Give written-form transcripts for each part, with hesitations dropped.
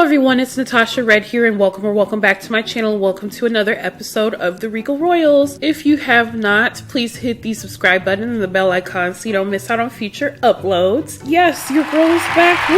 everyone, it's Natasha Red here, and welcome back to my channel. Welcome to another episode of The Regal Royals. If you have not, please hit the subscribe button and the bell icon so you don't miss out on future uploads. Yes, your girl is back. Woo!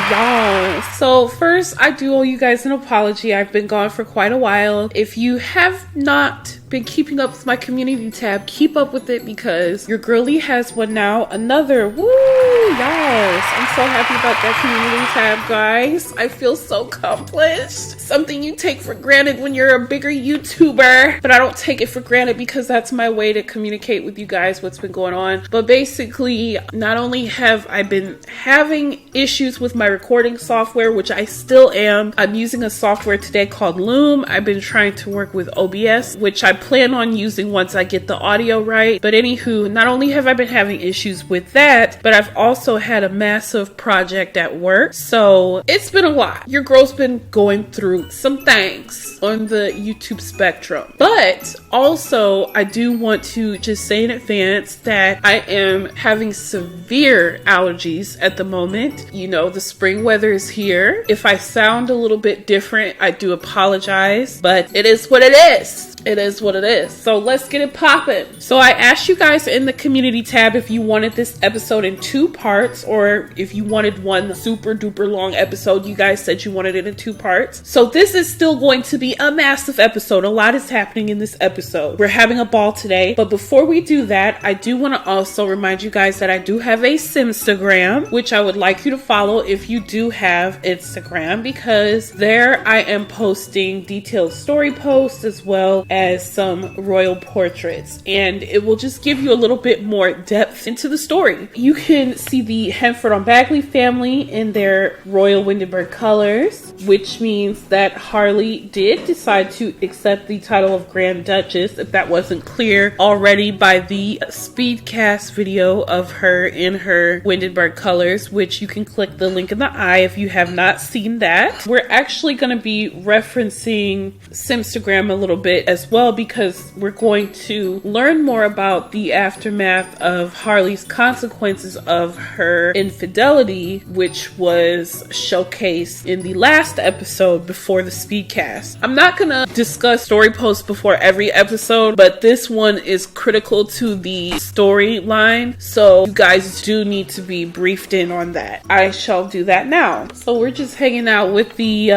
Y'all. So first, I do owe you guys an apology. I've been gone for quite a while. If you have not been keeping up with my community tab, keep up with it because your girlie has one now. Another. Woo! Yes. I'm so happy about that community tab, guys. I feel so accomplished. Something you take for granted when you're a bigger YouTuber, but I don't take it for granted because that's my way to communicate with you guys what's been going on. But basically, not only have I been having issues with my recording software, which I still am. I'm using a software today called Loom. I've been trying to work with OBS, which I plan on using once I get the audio right. But anywho, not only have I been having issues with that, but I've also had a massive project at work. So it's been a lot. Your girl's been going through some things on the YouTube spectrum. But also, I do want to just say in advance that I am having severe allergies at the moment. You know, the spring weather is here. If I sound a little bit different, I do apologize, but it is what it is. It is what it is. So let's get it popping. So I asked you guys in the community tab if you wanted this episode in 2 parts or if you wanted one super duper long episode. You guys said you wanted it in 2 parts. So this is still going to be a massive episode. A lot is happening in this episode. We're having a ball today. But before we do that, I do want to also remind you guys that I do have a Simstagram, which I would like you to follow if you do have Instagram, because there I am posting detailed story posts as well as some royal portraits, and it will just give you a little bit more depth into the story. You can see the Hemford on Bagley family in their royal Windenburg colors, which means that Harley did decide to accept the title of Grand Duchess, if that wasn't clear already by the speedcast video of her in her Windenburg colors, which you can click the link in the eye if you have not seen that. We're actually going to be referencing Simstagram a little bit as well, because we're going to learn more about the aftermath of Harley's consequences of her infidelity, which was showcased in the last episode before the speedcast. I'm not gonna discuss story posts before every episode, but this one is critical to the storyline, so you guys do need to be briefed in on that. I shall do that now. So we're just hanging out with the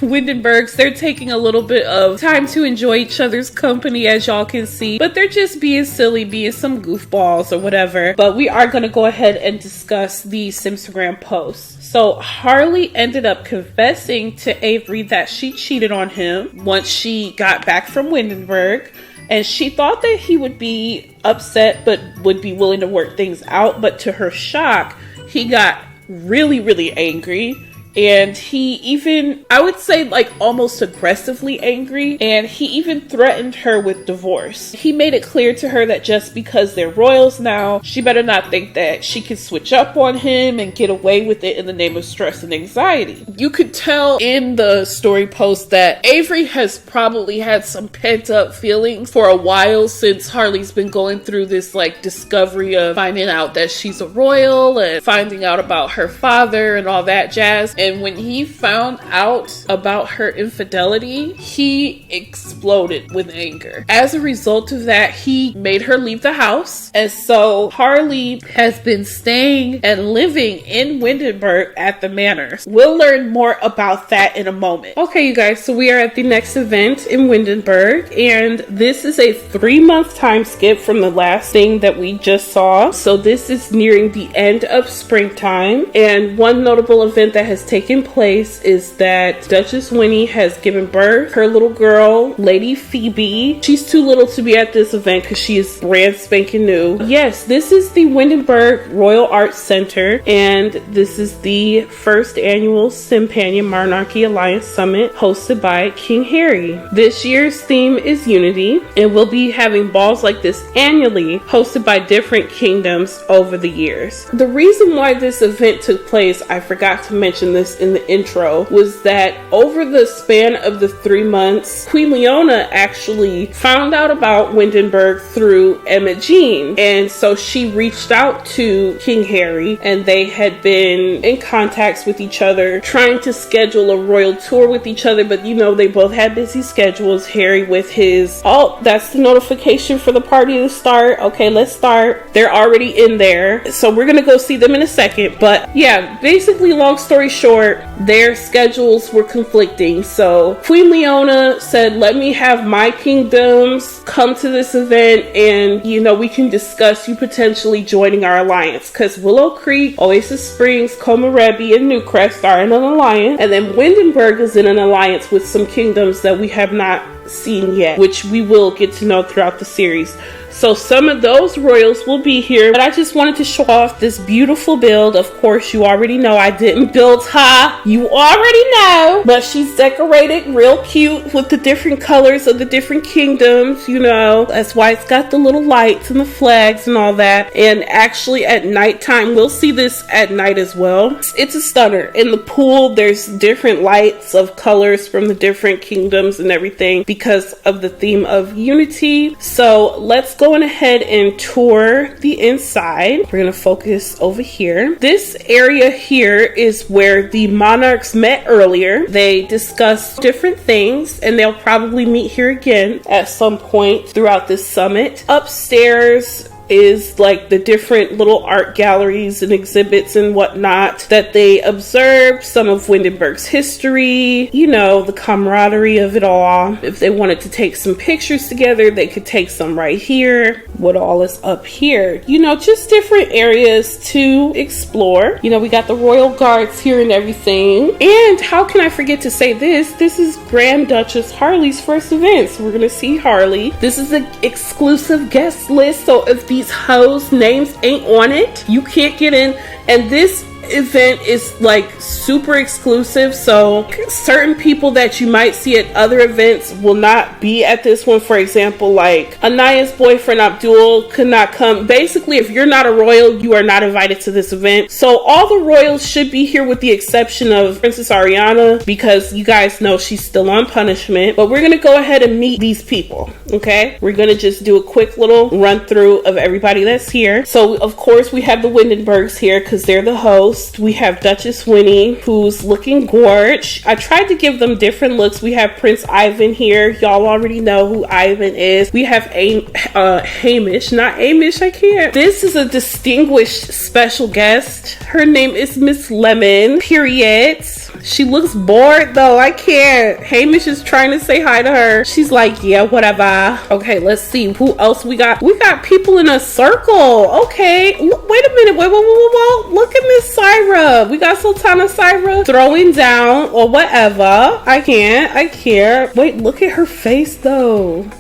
Windenburgs. They're taking a little bit of time to enjoy each other's company, as y'all can see, but they're just being silly, being some goofballs or whatever. But we are going to go ahead and discuss the Simstagram posts. So Harley ended up confessing to Avery that she cheated on him once she got back from Windenburg, and she thought that he would be upset but would be willing to work things out. But to her shock, he got really angry. And he even, I would say, like almost aggressively angry, and he even threatened her with divorce. He made it clear to her that just because they're royals now, she better not think that she can switch up on him and get away with it in the name of stress and anxiety. You could tell in the story post that Avery has probably had some pent up feelings for a while since Harley's been going through this like discovery of finding out that she's a royal and finding out about her father and all that jazz. And when he found out about her infidelity, he exploded with anger. As a result of that, he made her leave the house. And so Harley has been staying and living in Windenburg at the manors. We'll learn more about that in a moment. Okay, you guys, so we are at the next event in Windenburg, and this is a 3-month time skip from the last thing that we just saw. So this is nearing the end of springtime, and one notable event that has taken place is that Duchess Winnie has given birth. Her little girl, Lady Phoebe, she's too little to be at this event because she is brand spanking new. Yes, this is the Windenburg Royal Arts Center, and this is the first annual Simpanion Monarchy Alliance Summit hosted by King Harry. This year's theme is unity, and we'll be having balls like this annually hosted by different kingdoms over the years. The reason why this event took place, I forgot to mention this this in the intro, was that over the span of the 3 months, Queen Leona actually found out about Windenburg through Emma Jean. And so she reached out to King Harry, and they had been in contacts with each other, trying to schedule a royal tour with each other. But you know, they both had busy schedules. Harry with his, oh, that's the notification for the party to start. Okay, let's start. They're already in there. So we're gonna go see them in a second. But yeah, basically, long story short, their schedules were conflicting. So Queen Leona said, let me have my kingdoms come to this event, and you know, we can discuss you potentially joining our alliance, because Willow Creek, Oasis Springs, Komorebi, and Newcrest are in an alliance, and then Windenburg is in an alliance with some kingdoms that we have not seen yet, which we will get to know throughout the series. So some of those royals will be here, but I just wanted to show off this beautiful build. Of course, you already know I didn't build her. You already know. But she's decorated real cute with the different colors of the different kingdoms, you know. That's why it's got the little lights and the flags and all that. And actually at nighttime, we'll see this at night as well. It's a stunner. In the pool, there's different lights of colors from the different kingdoms and everything because of the theme of unity. So let's go ahead and tour the inside. We're going to focus over here. This area here is where the monarchs met earlier. They discussed different things, and they'll probably meet here again at some point throughout this summit. Upstairs is like the different little art galleries and exhibits and whatnot that they observed, some of Windenburg's history, you know, the camaraderie of it all. If they wanted to take some pictures together, they could take some right here. What all is up here? You know, just different areas to explore. You know, we got the royal guards here and everything. And how can I forget to say this? This is Grand Duchess Harley's first event. So we're going to see Harley. This is an exclusive guest list. So if these hoes' names ain't on it, you can't get in. And this event is like super exclusive, so certain people that you might see at other events will not be at this one. For example, like Anaya's boyfriend Abdul could not come. Basically, if you're not a royal, you are not invited to this event. So all the royals should be here with the exception of Princess Ariana, because you guys know she's still on punishment. But we're gonna go ahead and meet these people. Okay, we're gonna just do a quick little run through of everybody that's here. So of course we have the Windenburgs here because they're the hosts. We have Duchess Winnie, who's looking gorge. I tried to give them different looks. We have Prince Ivan here. Y'all already know who Ivan is. We have Hamish, not Amish, I can't. This is a distinguished special guest. Her name is Miss Lemon, period. She looks bored though. I can't. Hamish is trying to say hi to her. She's like, yeah, whatever. Okay, let's see who else we got. We got people in a circle. Okay, wait a minute. Whoa. Look at Miss Syra. We got Sultana Syra throwing down or whatever. I can't. Wait, look at her face though.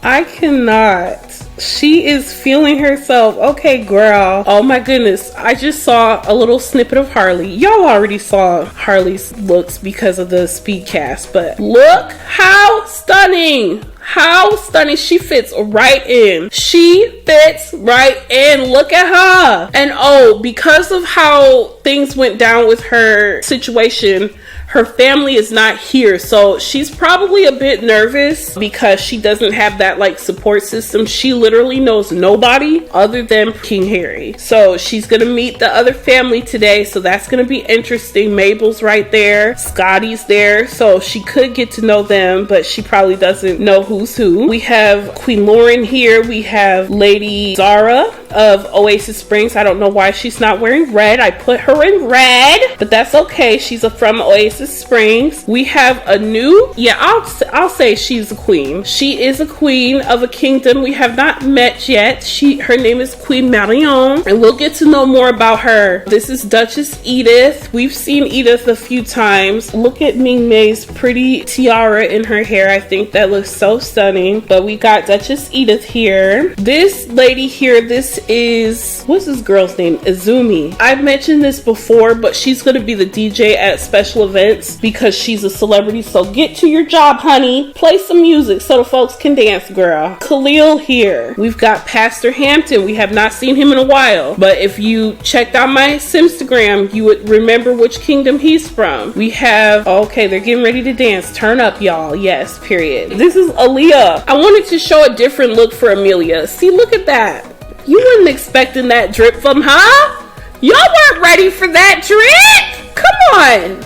I cannot. She is feeling herself. Okay, girl. Oh my goodness. I just saw a little snippet of Harley. Y'all already saw Harley's looks because of the speed cast, but look how stunning. How stunning. She fits right in. She fits right in. Look at her. And oh, because of how things went down with her situation, her family is not here, so she's probably a bit nervous because she doesn't have that like support system. She literally knows nobody other than King Harry. So she's gonna meet the other family today, so that's gonna be interesting. Mabel's right there, Scotty's there, so she could get to know them, but she probably doesn't know who's who. We have Queen Lauren here. We have Lady Zara of Oasis Springs. I don't know why she's not wearing red. I put her in red, but that's okay. She's from Oasis Springs. We have a new, I'll say she's a queen. She is a queen of a kingdom we have not met yet. Her name is Queen Marion, and we'll get to know more about her. This is Duchess Edith. We've seen Edith a few times. Look at Ming May's pretty tiara in her hair. I think that looks so stunning. But we got Duchess Edith here. This lady here, this is, what's this girl's name? Izumi. I've mentioned this before, but she's going to be the DJ at special events because she's a celebrity. So get to your job, honey. Play some music so the folks can dance, girl. Khalil here. We've got Pastor Hampton. We have not seen him in a while, but if you checked out my Simstagram, you would remember which kingdom he's from. We have, okay, they're getting ready to dance. Turn up, y'all. Yes, period. This is Aaliyah. I wanted to show a different look for Amelia. See, look at that. You weren't expecting that drip from her. Y'all weren't ready for that drip. Come on.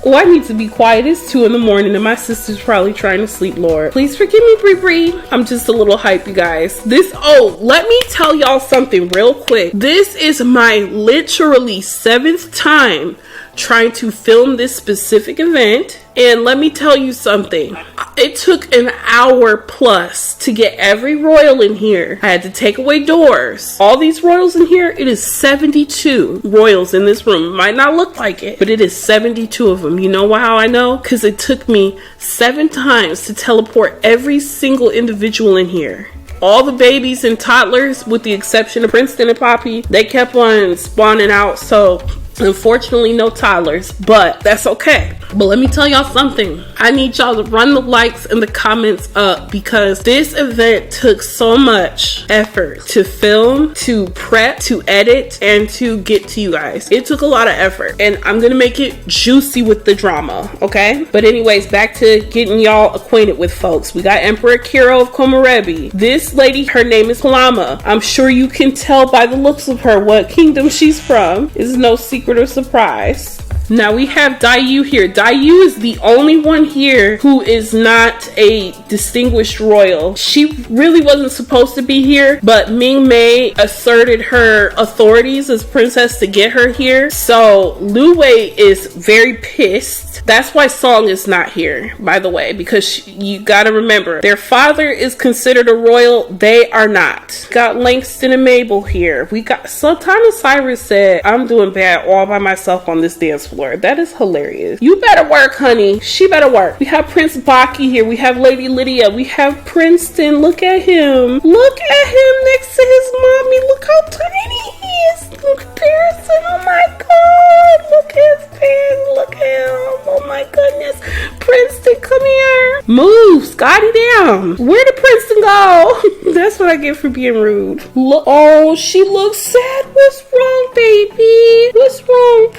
Oh, I need to be quiet. It's 2 a.m. and my sister's probably trying to sleep, Lord. Please forgive me, Bree Bree. I'm just a little hype, you guys. Let me tell y'all something real quick. This is my literally 7th time trying to film this specific event. And let me tell you something. It took an hour plus to get every royal in here. I had to take away doors. All these royals in here, it is 72 royals in this room. It might not look like it, but it is 72 of them. You know how I know? Because it took me 7 times to teleport every single individual in here. All the babies and toddlers, with the exception of Princeton and Poppy, they kept on spawning out. So unfortunately, no toddlers, but that's okay. But let me tell y'all something. I need y'all to run the likes and the comments up because this event took so much effort to film, to prep, to edit, and to get to you guys. It took a lot of effort, and I'm gonna make it juicy with the drama, okay? But anyways, back to getting y'all acquainted with folks. We got Emperor Kiro of Komorebi. This lady, her name is Palama. I'm sure you can tell by the looks of her what kingdom she's from. It's no secret or surprise. Now we have Dayu here. Dayu is the only one here who is not a distinguished royal. She really wasn't supposed to be here, but Ming Mei asserted her authorities as princess to get her here. So Lu Wei is very pissed. That's why Song is not here, by the way, because you gotta remember, their father is considered a royal. They are not. Got Langston and Mabel here. We got Sultana Cyrus said, I'm doing bad all by myself on this dance floor. That is hilarious. You better work, honey. She better work. We have Prince Baki here. We have Lady Lydia. We have Princeton. Look at him. Look at him next to his mommy. Look how tiny he is in comparison. Oh my God. Look at his pants. Look at him. Oh my goodness. Princeton, come here. Move, Scotty, down. Where did Princeton go? That's what I get for being rude. Look. Oh, she looks sad. What's wrong, baby? What's wrong,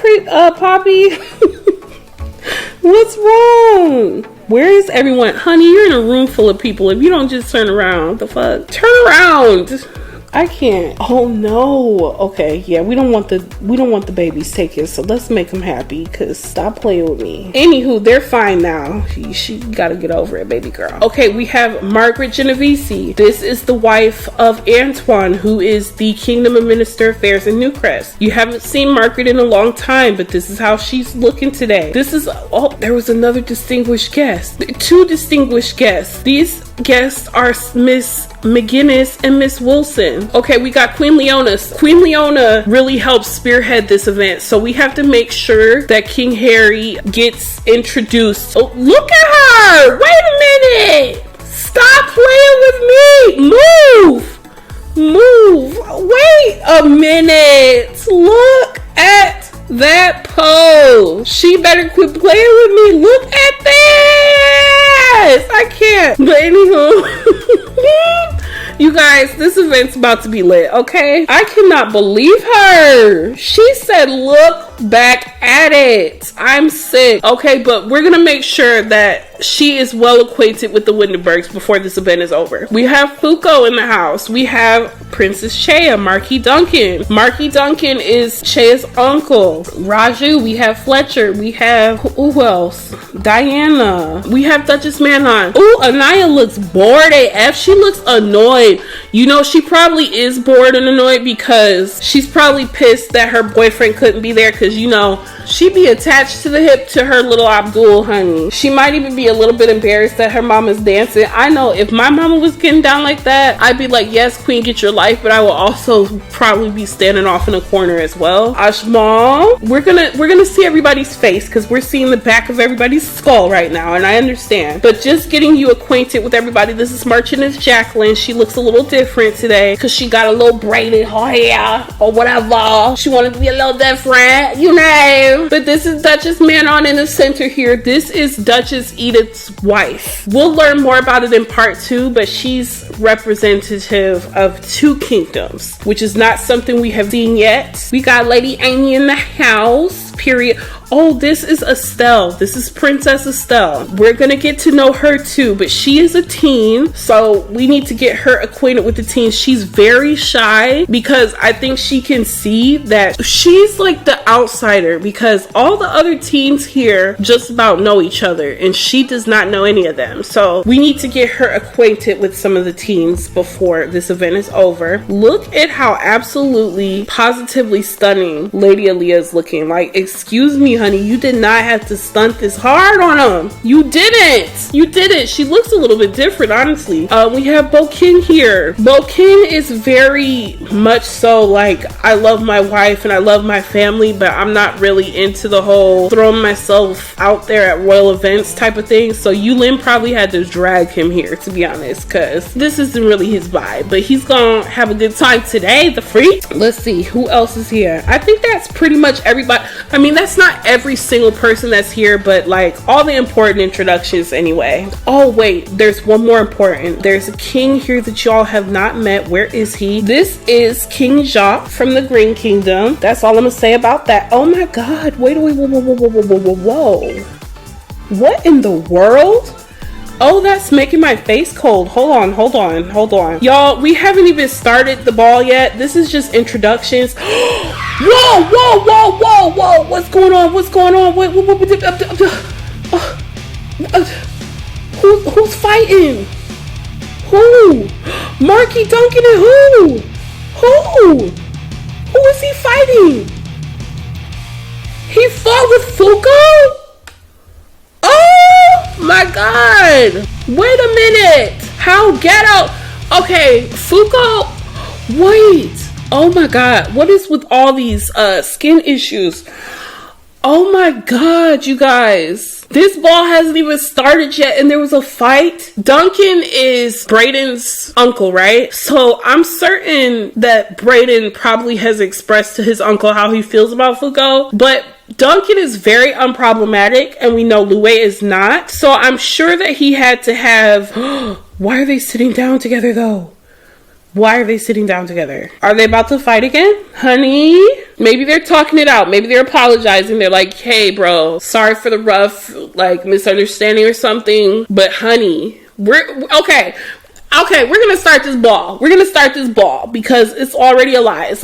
Poppy? What's wrong? Where is everyone? Honey, you're in a room full of people. If you don't just turn around, the fuck? Turn around. I can't. Oh no. Okay, yeah, we don't want the babies taken, so let's make them happy, because stop playing with me. Anywho, they're fine now. She gotta get over it, baby girl. Okay, we have Margaret Genovese. This is the wife of Antoine, who is the Kingdom of Minister Affairs in Newcrest. You haven't seen Margaret in a long time, but this is how she's looking today. This is, oh, there was another distinguished guest. 2 distinguished guests. These guests are Miss McGinnis and Miss Wilson. Okay, we got Queen Leona. Queen Leona really helped spearhead this event, so we have to make sure that King Harry gets introduced. Oh, look at her! Wait a minute! Stop playing with me! Move! Wait a minute! Look at that pose! She better quit playing with me! Look at this! I can't! But anywho... You guys, this event's about to be lit, okay? I cannot believe her. She said, look back at it. I'm sick. Okay, but we're gonna make sure that she is well acquainted with the Windenburgs before this event is over. We have Fuko in the house. We have Princess Chea, Marquis Duncan. Marquis Duncan is Chea's uncle. Raju, we have Fletcher. We have, who else? Diana. We have Duchess Manon. Ooh, Anaya looks bored AF. She looks annoyed. You know, she probably is bored and annoyed because she's probably pissed that her boyfriend couldn't be there, because, you know, she be attached to the hip to her little Abdul, honey. She might even be a little bit embarrassed that her mama's dancing. I know if my mama was getting down like that, I'd be like, yes, queen, get your life, but I will also probably be standing off in a corner as well. Ashmal, we're gonna see everybody's face, because we're seeing the back of everybody's skull right now, and I understand. But just getting you acquainted with everybody. This is Marchioness Jacqueline. She looks a little different today because she got a little braided hair or whatever. She wanted to be a little different, you know. But this is Duchess Manon in the center here. This is Duchess Edith's wife. We'll learn more about it in part 2, but she's representative of 2 kingdoms, which is not something we have seen yet. We got Lady Amy in the house, period. Oh, this is Estelle. This is Princess Estelle. We're gonna get to know her too, but she is a teen, so we need to get her acquainted with the teens. She's very shy because I think she can see that she's like the outsider because all the other teens here just about know each other and she does not know any of them. So we need to get her acquainted with some of the teens before this event is over. Look at how absolutely positively stunning Lady Aaliyah is looking. Like, excuse me, honey, you did not have to stunt this hard on him. You didn't. She looks a little bit different, honestly. We have Bokin here. Bokin is very much so like, I love my wife and I love my family, but I'm not really into the whole throwing myself out there at royal events type of thing. So Yulin probably had to drag him here, to be honest, because this isn't really his vibe, but he's gonna have a good time today, the freak. Let's see who else is here. I think that's pretty much everybody. I mean, that's not every single person that's here, but like all the important introductions anyway. Oh wait, there's one more important. There's a king here that y'all have not met. Where is he? This is King Jacques from the Green Kingdom. That's all I'm gonna say about that. Oh my god, wait, whoa. What in the world? Oh, that's making my face cold. Hold on. Y'all, we haven't even started the ball yet. This is just introductions. Whoa. What's going on? Who's fighting? Who? Marky Duncan and who? Who is he fighting? He fought with Foucault? Oh my god. Wait a minute. How ghetto? Okay, Foucault. Wait. Oh my god. What is with all these skin issues? Oh my god, you guys. This ball hasn't even started yet and there was a fight. Duncan is Brayden's uncle, right? So I'm certain that Brayden probably has expressed to his uncle how he feels about Foucault, but Duncan is very unproblematic and we know Louis is not. So I'm sure that he had to have... Why are they sitting down together though? Why are they sitting down together? Are they about to fight again? Honey? Maybe they're talking it out. Maybe they're apologizing. They're like, hey, bro, sorry for the rough, like, misunderstanding or something. But honey, okay, we're gonna start this ball because it's already a lie.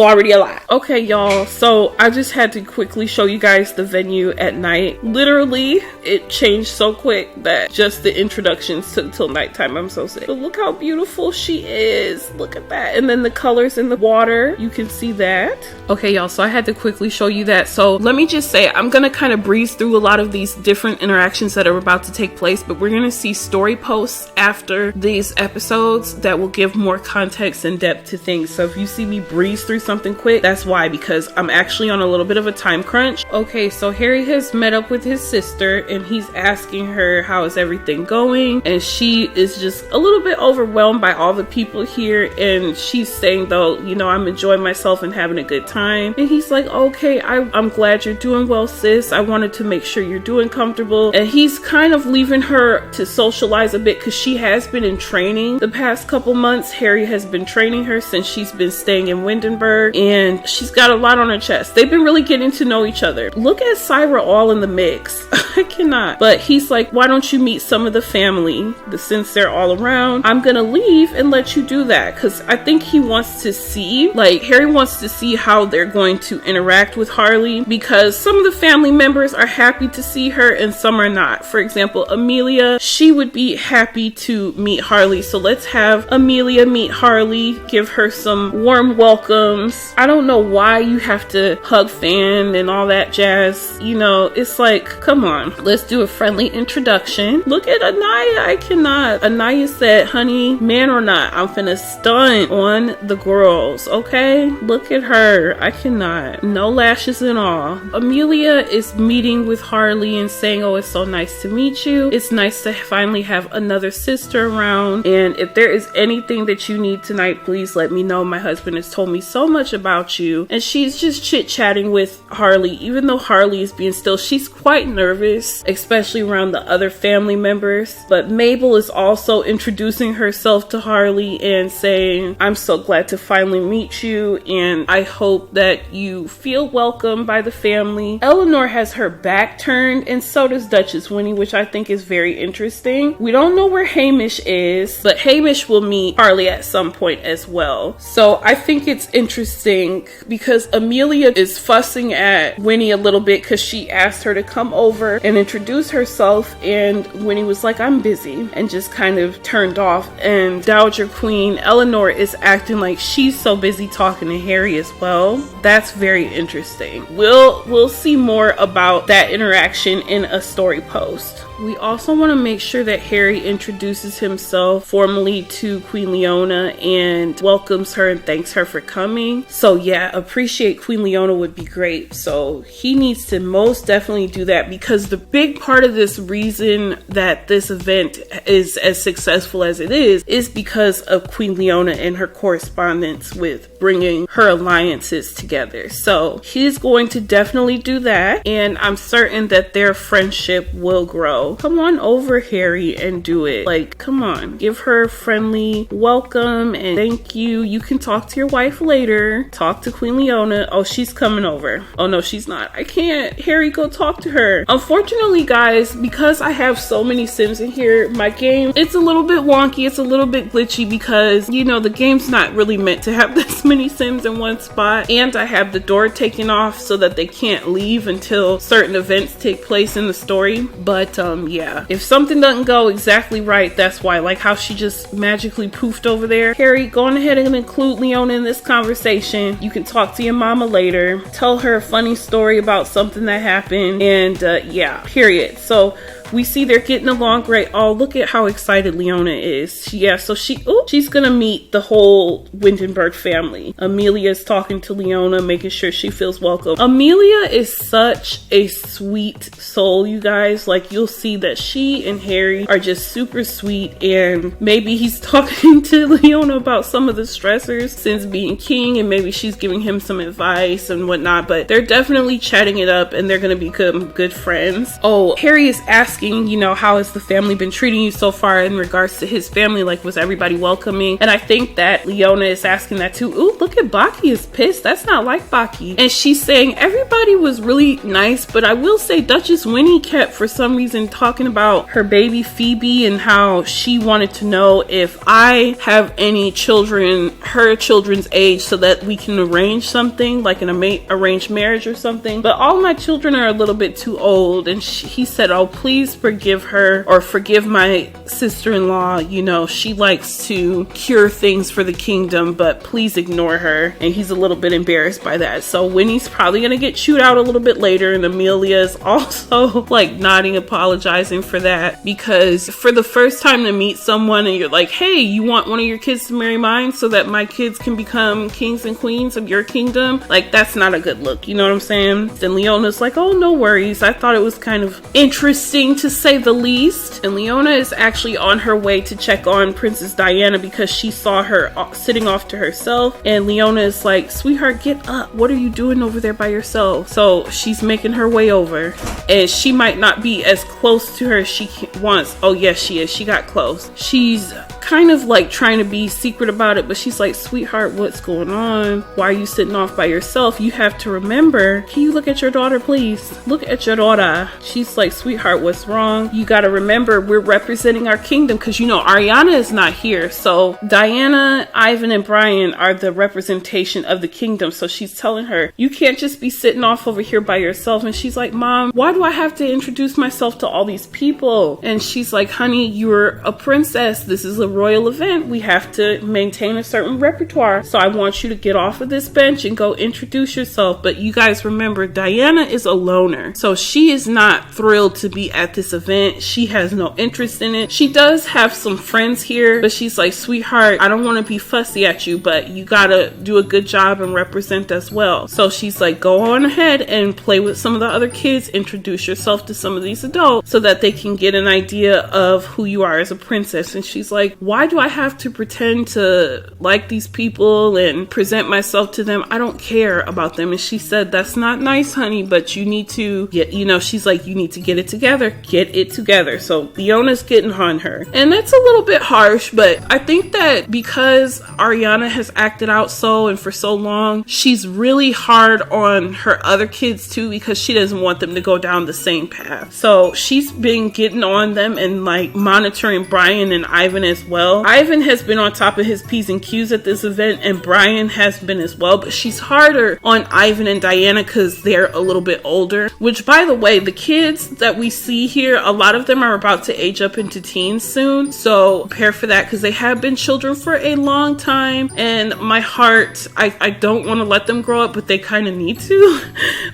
Okay, y'all, so I just had to quickly show you guys the venue at night. Literally, it changed so quick that just the introductions took till nighttime. I'm so sick. But look how beautiful she is. Look at that. And then the colors in the water, you can see that. Okay, y'all, so I had to quickly show you that. So let me just say, I'm gonna kind of breeze through a lot of these different interactions that are about to take place, but we're gonna see story posts after these episodes that will give more context and depth to things. So if you see me breeze through something quick, that's why, because I'm actually on a little bit of a time crunch. Okay, so Harry has met up with his sister and he's asking her how is everything going, and she is just a little bit overwhelmed by all the people here, and she's saying though, you know, I'm enjoying myself and having a good time. And he's like, okay, I'm glad you're doing well, sis. I wanted to make sure you're doing comfortable. And he's kind of leaving her to socialize a bit because she has been in training the past couple months. Harry has been training her since she's been staying in Windenburg, and she's got a lot on her chest. They've been really getting to know each other. Look at Syra all in the mix. I cannot. But he's like, why don't you meet some of the family? Since they're all around, I'm gonna leave and let you do that, because I think he wants to see, like, Harry wants to see how they're going to interact with Harley, because some of the family members are happy to see her and some are not. For example, Amelia, she would be happy to meet Harley, so let's have Amelia meet Harley, give her some warm welcomes. I don't know why you have to hug Fan and all that jazz. You know, it's like, come on, let's do a friendly introduction. Look at Anaya. I cannot. Anaya said, honey, man or not, I'm finna stun on the girls, okay? Look at her. I cannot. No lashes and all. Amelia is meeting with Harley and saying, oh, it's so nice to meet you. It's nice to finally have another sister around, and if there is anything that you need tonight, please let me know. My husband has told me so much about you. And she's just chit-chatting with Harley. Even though Harley is being still, she's quite nervous, especially around the other family members. But Mabel is also introducing herself to Harley and saying, I'm so glad to finally meet you, and I hope that you feel welcome by the family. Eleanor has her back turned, and so does Duchess Winnie, which I think is very interesting. We don't know where Hamish is, but Hamish will meet Harley at some point as well. So I think it's interesting because Amelia is fussing at Winnie a little bit because she asked her to come over and introduce herself, and Winnie was like, I'm busy, and just kind of turned off. And Dowager Queen Eleanor is acting like she's so busy talking to Harry as well. That's very interesting. We'll see more about that interaction in a story post. We also want to make sure that Harry introduces himself formally to Queen Leona and welcomes her and thanks her for coming. So yeah, appreciate Queen Leona would be great. So he needs to most definitely do that, because the big part of this reason that this event is as successful as it is because of Queen Leona and her correspondence with bringing her alliances together. So he's going to definitely do that, and I'm certain that their friendship will grow. Come on over, Harry, and do it. Like, come on, give her a friendly welcome and thank you. You can talk to your wife later. Talk to Queen Leona. Oh, she's coming over. Oh no, she's not. I can't. Harry, go talk to her. Unfortunately, guys, because I have so many Sims in here, my game, it's a little bit wonky. It's a little bit glitchy because, you know, the game's not really meant to have this many Sims in one spot. And I have the door taken off so that they can't leave until certain events take place in the story. But yeah, if something doesn't go exactly right, that's why. Like how she just magically poofed over there. Harry, go on ahead and include Leona in this conversation. You can talk to your mama later. Tell her a funny story about something that happened. And yeah, period. So we see they're getting along great. Oh, look at how excited Leona is. Yeah, so she's gonna meet the whole Windenburg family. Amelia's talking to Leona, making sure she feels welcome. Amelia is such a sweet soul, you guys. Like, you'll see that she and Harry are just super sweet, and maybe he's talking to Leona about some of the stressors since being king, and maybe she's giving him some advice and whatnot, but they're definitely chatting it up, and they're gonna become good friends. Oh, Harry is asking, you know, how has the family been treating you so far in regards to his family? Like, was everybody welcoming? And I think that Leona is asking that too. Ooh, look at Baki is pissed. That's not like Baki. And she's saying everybody was really nice, but I will say Duchess Winnie kept, for some reason, talking about her baby Phoebe and how she wanted to know if I have any children her children's age so that we can arrange something like an arranged marriage or something. But all my children are a little bit too old. And he said, oh, please forgive her, or forgive my sister-in-law. You know, she likes to cure things for the kingdom, but please ignore her. And he's a little bit embarrassed by that. So Winnie's probably gonna get chewed out a little bit later, and Amelia's also like nodding, apologizing for that, because for the first time to meet someone and you're like, hey, you want one of your kids to marry mine so that my kids can become kings and queens of your kingdom? Like, that's not a good look, you know what I'm saying? Then Leona's like, oh, no worries. I thought it was kind of interesting to say the least. And Leona is actually on her way to check on Princess Diana because she saw her sitting off to herself, and Leona is like, sweetheart, get up. What are you doing over there by yourself? So she's making her way over, and she might not be as close to her as she wants. Oh yes, she is. She got close. She's kind of like trying to be secret about it, but she's like, sweetheart, what's going on? Why are you sitting off by yourself? You have to remember. Can you look at your daughter, please? Look at your daughter. She's like, sweetheart, what's wrong? You got to remember, we're representing our kingdom, because you know Ariana is not here. So Diana, Ivan, and Brian are the representation of the kingdom. So she's telling her, you can't just be sitting off over here by yourself. And she's like, Mom, why do I have to introduce myself to all these people? And she's like, honey, you're a princess. This is a royal event. We have to maintain a certain repertoire. So I want you to get off of this bench and go introduce yourself. But you guys remember, Diana is a loner. So she is not thrilled to be at this event. She has no interest in it. She does have some friends here, but she's like, sweetheart, I don't want to be fussy at you, but you gotta do a good job and represent us well. So she's like, go on ahead and play with some of the other kids, introduce yourself to some of these adults so that they can get an idea of who you are as a princess. And she's like, why do I have to pretend to like these people and present myself to them? I don't care about them. And she said, that's not nice, honey, but you need to get, she's like, you need to get it together. So Leona's getting on her. And that's a little bit harsh, but I think that because Ariana has acted out and for so long, she's really hard on her other kids too, because she doesn't want them to go down the same path. So she's been getting on them and like monitoring Brian and Ivan as well. Ivan has been on top of his P's and Q's at this event, and Brian has been as well, but she's harder on Ivan and Diana because they're a little bit older, which, by the way, the kids that we see here, a lot of them are about to age up into teens soon, so prepare for that because they have been children for a long time, and my heart, I don't want to let them grow up, but they kind of need to.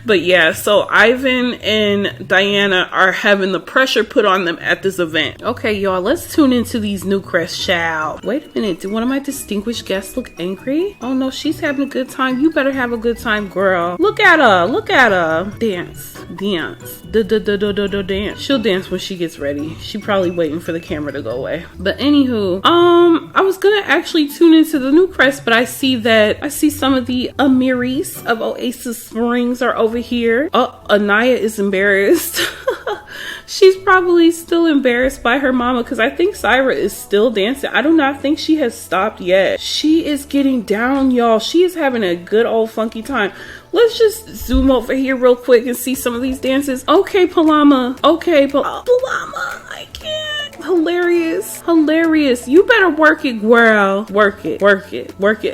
But yeah, so Ivan and Diana are having the pressure put on them at this event. Okay, y'all, let's tune into these new crests, child. Wait a minute, did one of my distinguished guests look angry? Oh no, she's having a good time. You better have a good time, girl. Look at her. Dance. Dance. She'll dance when she gets ready. She probably waiting for the camera to go away. But anywho, I was gonna actually tune into the new crest, but I see some of the Amiris of Oasis Springs are over here. Oh, Anaya is embarrassed. She's probably still embarrassed by her mama because I think Syra is still dancing. I do not think she has stopped yet. She is getting down, y'all. She is having a good old funky time. Let's just zoom over here real quick and see some of these dances. Okay, Palama. Palama, I can't. Hilarious. You better work it, girl. Work it.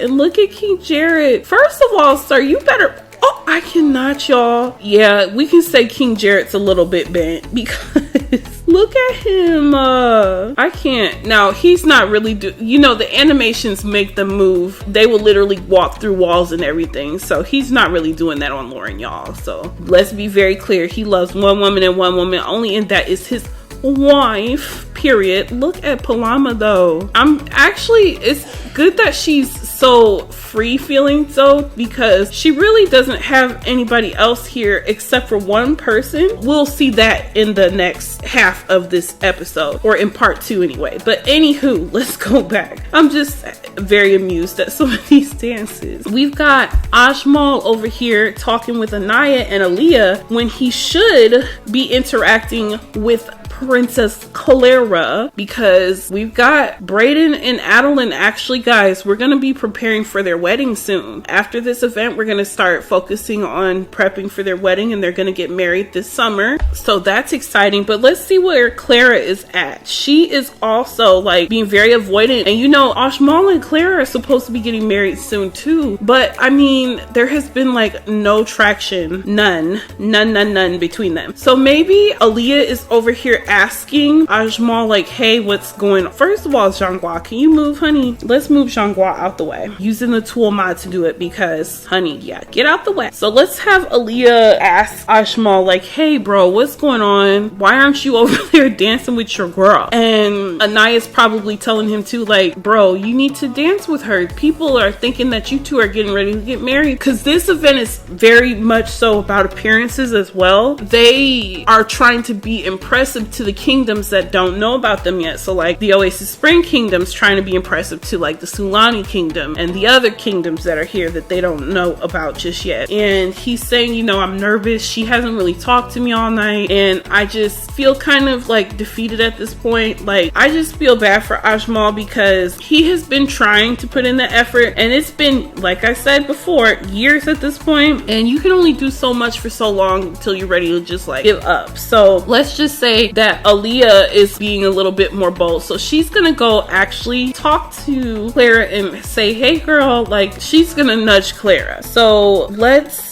And look at King Jared. First of all, sir, you better... Oh, I cannot, y'all. Yeah, we can say King Jared's a little bit bent because look at him. I can't. Now, he's not really the animations make them move. They will literally walk through walls and everything. So he's not really doing that on Lauren, y'all. So let's be very clear. He loves one woman and one woman only, and that is his wife, period. Look at Palama though. It's good that she's so free feeling though, because she really doesn't have anybody else here except for one person. We'll see that in the next half of this episode, or in part 2 anyway. But anywho, let's go back. I'm just very amused at some of these dances. We've got Ajmal over here talking with Anaya and Aaliyah when he should be interacting with Princess Clara, because we've got Brayden and Adeline. Actually, guys, we're going to be preparing for their wedding soon. After this event, we're going to start focusing on prepping for their wedding, and they're going to get married this summer. So that's exciting. But let's see where Clara is at. She is also like being very avoidant. And Ajmal and Clara are supposed to be getting married soon too. But I mean, there has been like no traction. None between them. So maybe Aaliyah is over here asking Ajmal like, hey, what's going on? First of all, Zhangguo, can you move, honey? Let's move Zhangguo out the way. Using the tool mod to do it because, honey, yeah, get out the way. So let's have Aaliyah ask Ajmal like, hey, bro, what's going on? Why aren't you over there dancing with your girl? And Anaya's probably telling him too, like, bro, you need to dance with her. People are thinking that you two are getting ready to get married, because this event is very much so about appearances as well. They are trying to be impressive to the kingdoms that don't know about them yet. So like the Oasis Spring kingdom's trying to be impressive to like the Sulani kingdom and the other kingdoms that are here that they don't know about just yet. And he's saying, I'm nervous. She hasn't really talked to me all night, and I just feel kind of like defeated at this point. Like, I just feel bad for Ajmal because he has been trying to put in the effort, and it's been, like I said before, years at this point, and you can only do so much for so long until you're ready to just like give up. So let's just say that Aaliyah is being a little bit more bold. So she's gonna go actually talk to Clara and say, hey girl, like, she's gonna nudge Clara. So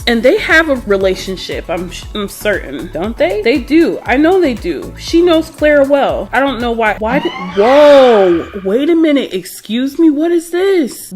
and they have a relationship, I'm certain, don't they? They do. I know they do. She knows Clara well. I don't know why whoa, wait a minute, excuse me, what is this?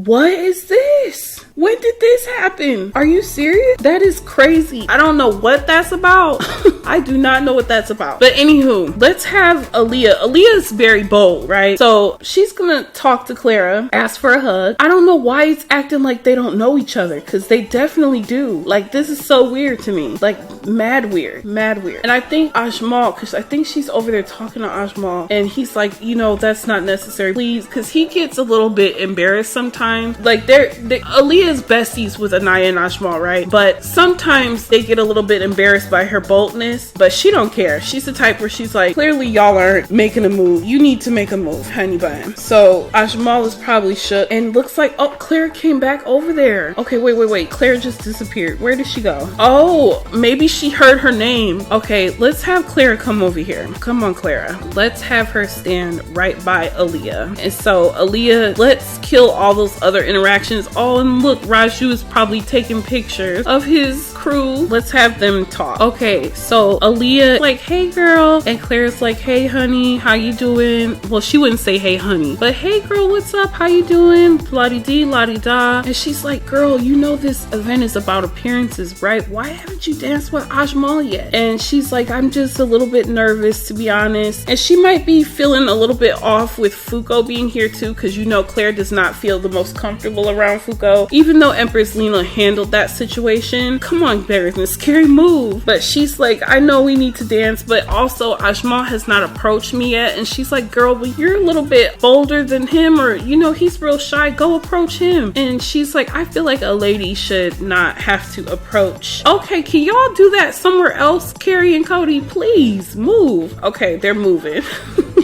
When did this happen? Are you serious? That is crazy. I don't know what that's about. I do not know what that's about. But anywho, let's have Aaliyah. Aaliyah's very bold, right? So she's gonna talk to Clara, ask for a hug. I don't know why it's acting like they don't know each other, because they definitely do. Like, this is so weird to me. Like, mad weird. And I think Ajmal, because I think she's over there talking to Ajmal, and he's like, you know, that's not necessary, please, because he gets a little bit embarrassed sometimes. Like, Aaliyah's besties with Anaya and Ajmal, right? But sometimes they get a little bit embarrassed by her boldness, but she don't care. She's the type where she's like, clearly y'all aren't making a move. You need to make a move, honey bun. So Ajmal is probably shook, and looks like, oh, Claire came back over there. Okay, wait. Claire just disappeared. Where did she go? Oh, maybe she heard her name. Okay, let's have Clara come over here. Come on, Clara. Let's have her stand right by Aaliyah. And so Aaliyah, let's kill all those other interactions. Oh, and look, Raju is probably taking pictures of his crew. Let's have them talk. Okay, so Aaliyah like, hey girl, and Claire's like, hey honey, how you doing? Well, she wouldn't say hey honey, but hey girl, what's up? How you doing? La-di-dee, la-di-da. And she's like, girl, you know this event is about appearances, right? Why haven't you danced with Ajmal yet? And she's like, I'm just a little bit nervous, to be honest. And she might be feeling a little bit off with Fuko being here too, because you know Claire does not feel the most comfortable around Fuko, even though Empress Lena handled that situation. Come on, Bears, a scary move. But she's like, I know we need to dance, but also Ajmal has not approached me yet. And she's like, girl, but you're a little bit bolder than him, or you know, he's real shy, go approach him. And she's like, I feel like a lady should not have to approach. Okay, can y'all do that somewhere else? Carrie and Cody, please move. Okay, they're moving.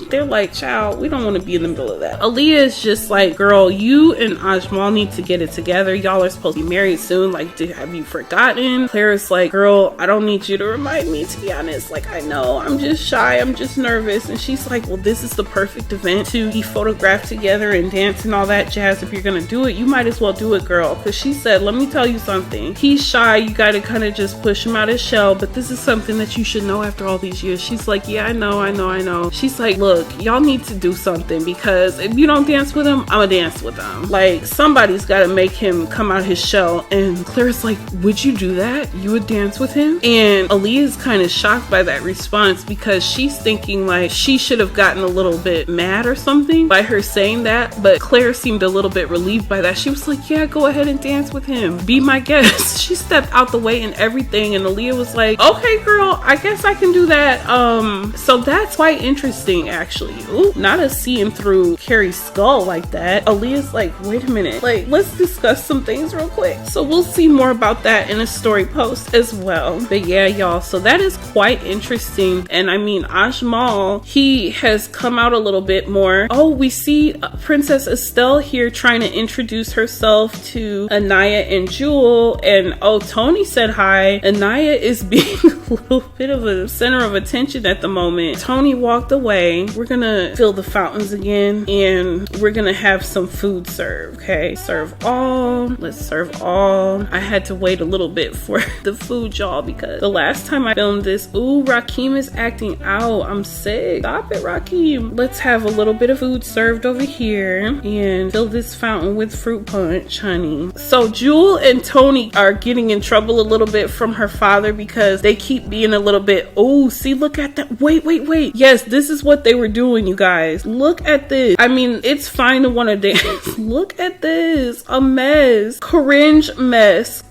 They're like, child, we don't want to be in the middle of that. Aaliyah is just like, girl, you and Ajmal need to get it together. Y'all are supposed to be married soon. Like, have you forgotten? Claire's like, girl, I don't need you to remind me, to be honest. Like, I know, I'm just shy, I'm just nervous. And she's like, well, this is the perfect event to be photographed together and dance and all that jazz. If you're gonna do it, you might as well do it, girl. Because she said, let me tell you something. He's shy, you gotta kind of just push him out his shell, but this is something that you should know after all these years. She's like, yeah, I know. She's like, look, y'all need to do something, because if you don't dance with him, I'ma dance with him. Like, somebody's gotta make him come out his shell. And Claire's like, would you do that? You would dance with him? And Aaliyah's kind of shocked by that response, because she's thinking like she should have gotten a little bit mad or something by her saying that, but Claire seemed a little bit relieved by that. She was like, yeah, go ahead and dance with him, be my guest. She stepped out the way and everything, and Aaliyah was like, okay girl, I guess I can do that. So that's quite interesting, actually. Ooh, not us seeing through Carrie's skull like that. Aaliyah's like, wait a minute, like, let's discuss some things real quick. So we'll see more about that in a story post as well. But yeah, y'all, so that is quite interesting. And I mean, Ajmal, he has come out a little bit more. Oh, we see Princess Estelle here trying to introduce herself to Anaya and Jewel. And oh, Tony said hi. Anaya is being a little bit of a center of attention at the moment. Tony walked away. We're gonna fill the fountains again, and we're gonna have some food served. Okay, serve all. Let's serve all. I had to wait a little bit for the food, y'all, because the last time I filmed this, ooh, Rakim is acting out. I'm sick. Stop it, Rakim. Let's have a little bit of food served over here and fill this fountain with fruit punch, honey. So Jewel and Tony are getting in trouble a little bit from her father, because they keep being a little bit, oh, see, look at that. Wait. Yes, this is what they were doing, you guys. Look at this. I mean, it's fine to want to dance. Look at this. A mess. Cringe mess.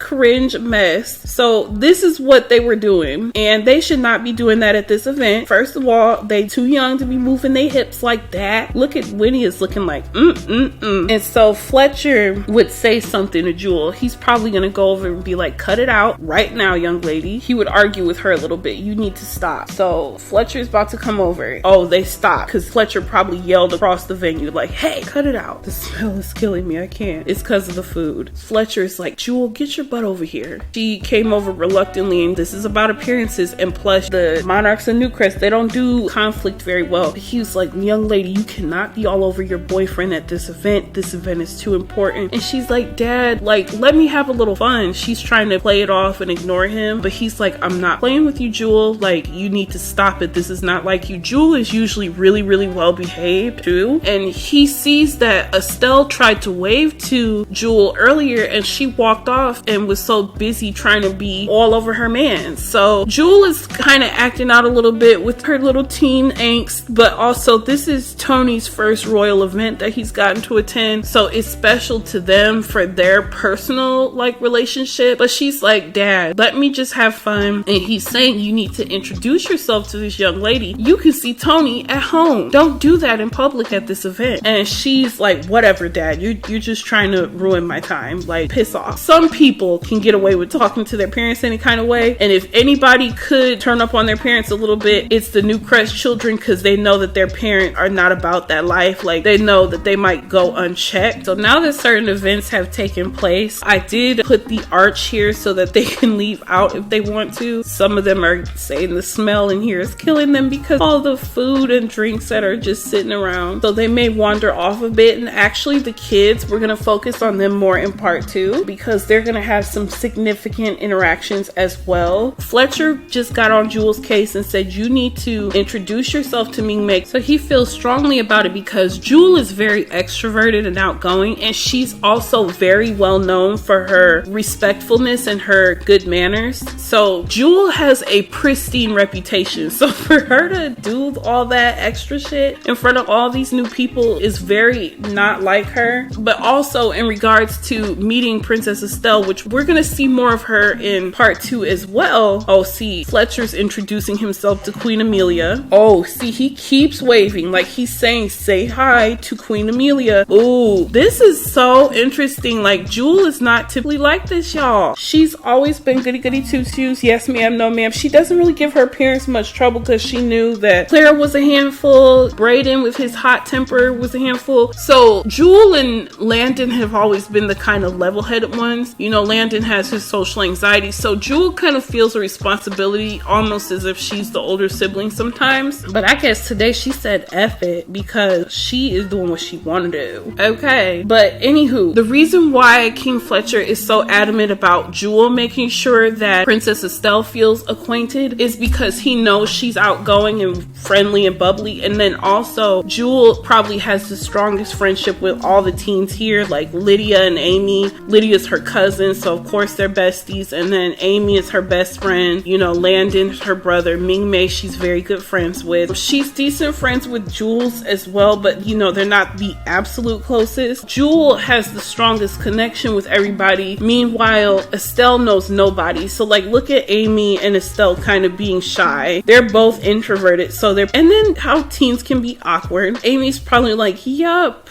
So this is what they were doing, and they should not be doing that at this event. First of all, they too young to be moving their hips like that. Look at Winnie is looking like And so Fletcher would say something to Jewel. He's probably gonna go over and be like, cut it out right now, young lady. He would argue with her a little bit. You need to stop. So Fletcher's about to come over. Oh, they stopped, because Fletcher probably yelled across the venue like, hey, cut it out. The smell is killing me. I can't. It's because of the food. Fletcher's like, Jewel, get your butt over here. She came over reluctantly, and this is about appearances, and plus the Monarchs and Newcrest, they don't do conflict very well. He was like, young lady, you cannot be all over your boyfriend at this event. This event is too important. And she's like, Dad, like, let me have a little fun. She's trying to play it off and ignore him, but he's like, I'm not playing with you, Jewel. Like, you need to stop it. This is not like you. Jewel is usually really, really well behaved too. And he sees that Estelle tried to wave to Jewel earlier and she walked off and was so busy trying to be all over her man. So Jewel is kind of acting out a little bit with her little teen angst, but also this is Tony's first royal event that he's gotten to attend, so it's special to them for their personal relationship. But she's like, Dad, let me just have fun. And he's saying, you need to introduce yourself to this young lady. You can see Tony at home. Don't do that in public at this event. And she's like, whatever, Dad, you're just trying to ruin my time. Like, piss off. Some people can get away with talking to their parents any kind of way, and if anybody could turn up on their parents a little bit, it's the Newcrest children, because they know that their parents are not about that life. Like, they know that they might go unchecked. So now that certain events have taken place, I did put the arch here so that they can leave out if they want to. Some of them are saying the smell in here is killing them because all the food and drinks that are just sitting around, so they may wander off a bit. And actually the kids, we're gonna focus on them more in part 2 because they're gonna have some significant interactions as well. Fletcher just got on Jewel's case and said, you need to introduce yourself to Ming Mei. So he feels strongly about it because Jewel is very extroverted and outgoing, and she's also very well known for her respectfulness and her good manners. So Jewel has a pristine reputation. So for her to do all that extra shit in front of all these new people is very not like her. But also in regards to meeting Princess Estelle, which we're gonna see more of her in part 2 as well. Oh, see, Fletcher's introducing himself to Queen Amelia. Oh, see, he keeps waving like he's saying, say hi to Queen Amelia. Ooh, this is so interesting. Like, Jewel is not typically like this, y'all. She's always been goody goody two shoes. Yes ma'am, no ma'am. She doesn't really give her parents much trouble because she knew that Clara was a handful, Brayden with his hot temper was a handful. So Jewel and Landon have always been the kind of level-headed ones. You know, Landon has his social anxiety, so Jewel kind of feels a responsibility almost as if she's the older sibling sometimes. But I guess today she said F it because she is doing what she wanted to do. Okay, but anywho, the reason why King Fletcher is so adamant about Jewel making sure that Princess Estelle feels acquainted is because he knows she's outgoing and friendly and bubbly. And then also Jewel probably has the strongest friendship with all the teens here, like Lydia and Amy. Lydia's her cousin, so of course they're besties. And then Amy is her best friend. You know, Landon's her brother. Ming Mei she's very good friends with. She's decent friends with Jules as well, but you know, they're not the absolute closest. Jewel has the strongest connection with everybody. Meanwhile, Estelle knows nobody. So like, look at Amy and Estelle kind of being shy. They're both introverted, so they're, and then how teens can be awkward. Amy's probably like, yup.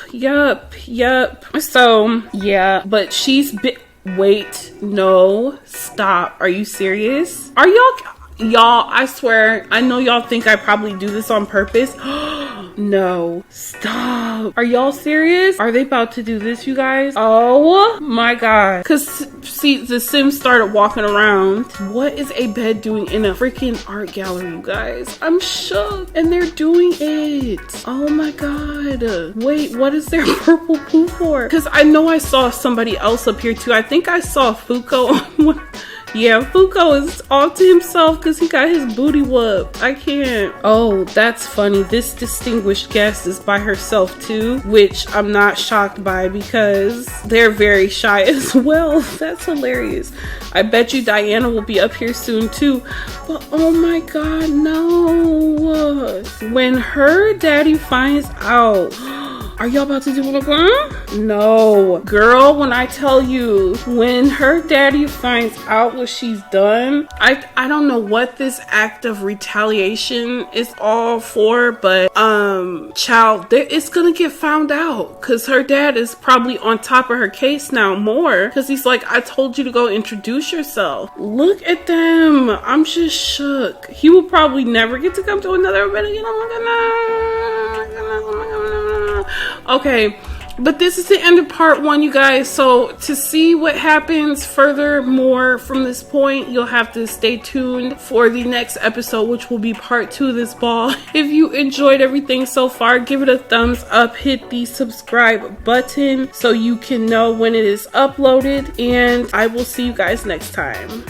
So yeah, but she's wait, no, stop. Are you serious? Are y'all, I swear, I know y'all think I probably do this on purpose. No, stop. Are y'all serious? Are they about to do this, you guys? Oh my god. Cause see, the Sims started walking around. What is a bed doing in a freaking art gallery, you guys? I'm shook. And they're doing it. Oh my god. Wait, what is their purple poo for? Cause I know I saw somebody else up here too. I think I saw Fuko on one. Yeah, Fuko is all to himself because he got his booty whooped. I can't. Oh, that's funny. This distinguished guest is by herself too, which I'm not shocked by because they're very shy as well. That's hilarious. I bet you Diana will be up here soon too. But oh my god, no. When her daddy finds out, are y'all about to do it? No. Girl, when I tell you, when her daddy finds out what she's done, I don't know what this act of retaliation is all for, but child, it's gonna get found out because her dad is probably on top of her case now more because he's like, I told you to go introduce yourself. Look at them. I'm just shook. He will probably never get to come to another event again. Oh my goodness. Okay, but this is the end of part 1, you guys. So to see what happens furthermore from this point, you'll have to stay tuned for the next episode, which will be part 2 of this ball. If you enjoyed everything so far, give it a thumbs up, hit the subscribe button so you can know when it is uploaded, and I will see you guys next time.